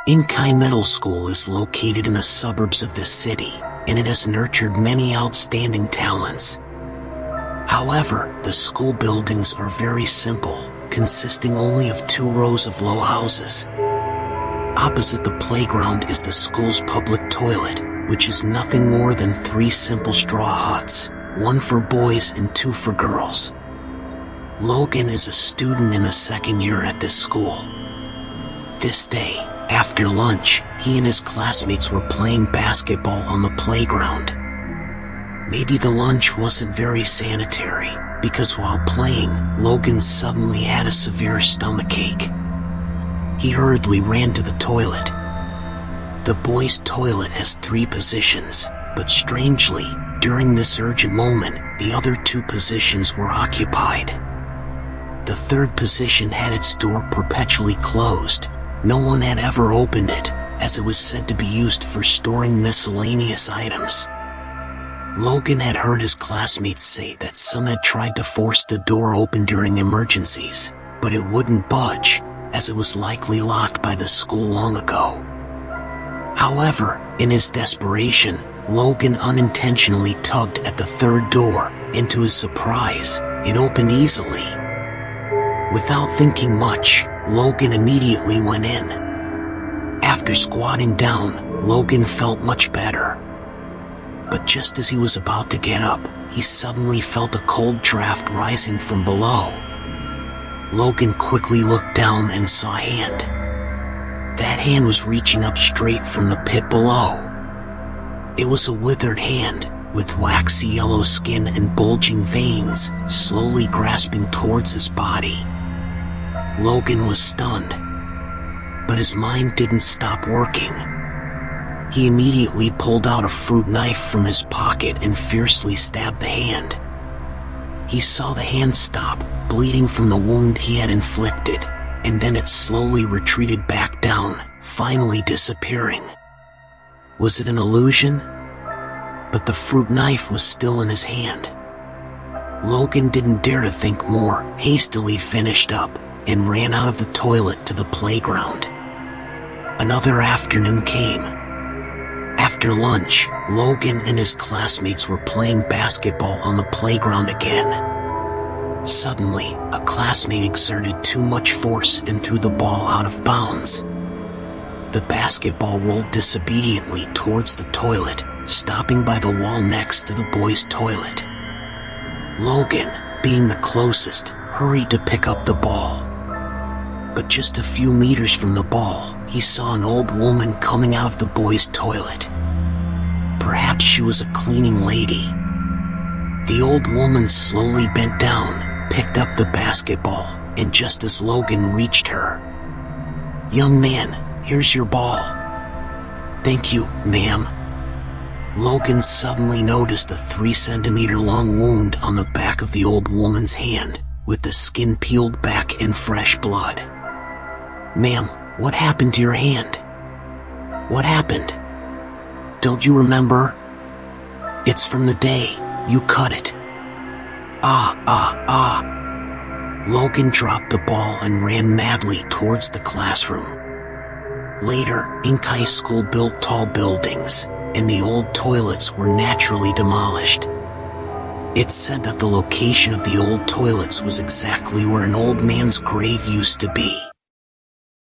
Yingcai Middle School is located in the suburbs of this city, and it has nurtured many outstanding talents. However, the school buildings are very simple, consisting only of 2 rows of low houses. Opposite the playground is the school's public toilet, which is nothing more than 3 simple straw huts, 1 for boys and 2 for girls. Logan is a student in the 2nd year at this school. This day, after lunch, he and his classmates were playing basketball on the playground. Maybe the lunch wasn't very sanitary, because while playing, Logan suddenly had a severe stomachache. He hurriedly ran to the toilet. The boys' toilet has 3 positions, but strangely, during this urgent moment, the other 2 positions were occupied. The 3rd position had its door perpetually closed. No one had ever opened it, as it was said to be used for storing miscellaneous items. Logan had heard his classmates say that some had tried to force the door open during emergencies, but it wouldn't budge, as it was likely locked by the school long ago. However, in his desperation, Logan unintentionally tugged at the 3rd door, and to his surprise, it opened easily. Without thinking much, Logan immediately went in. After squatting down, Logan felt much better. But just as he was about to get up, he suddenly felt a cold draft rising from below. Logan quickly looked down and saw a hand. That hand was reaching up straight from the pit below. It was a withered hand, with waxy yellow skin and bulging veins, slowly grasping towards his body. Logan was stunned, but his mind didn't stop working. He immediately pulled out a fruit knife from his pocket and fiercely stabbed the hand. He saw the hand stop, bleeding from the wound he had inflicted, and then it slowly retreated back down, finally disappearing. Was it an illusion? But the fruit knife was still in his hand. Logan didn't dare to think more, hastily finished up, and ran out of the toilet to the playground. Another afternoon came. After lunch, Logan and his classmates were playing basketball on the playground again. Suddenly, a classmate exerted too much force and threw the ball out of bounds. The basketball rolled disobediently towards the toilet, stopping by the wall next to the boys' toilet. Logan, being the closest, hurried to pick up the ball. But just a few meters from the ball, he saw an old woman coming out of the boys' toilet. Perhaps she was a cleaning lady. The old woman slowly bent down, picked up the basketball, and just as Logan reached her, "Young man, here's your ball." "Thank you, ma'am." Logan suddenly noticed a 3-centimeter long wound on the back of the old woman's hand, with the skin peeled back and fresh blood. "Ma'am, what happened to your hand? What happened? Don't you remember? It's from the day you cut it." Logan dropped the ball and ran madly towards the classroom. Later, Yingcai School built tall buildings, and the old toilets were naturally demolished. It's said that the location of the old toilets was exactly where an old man's grave used to be.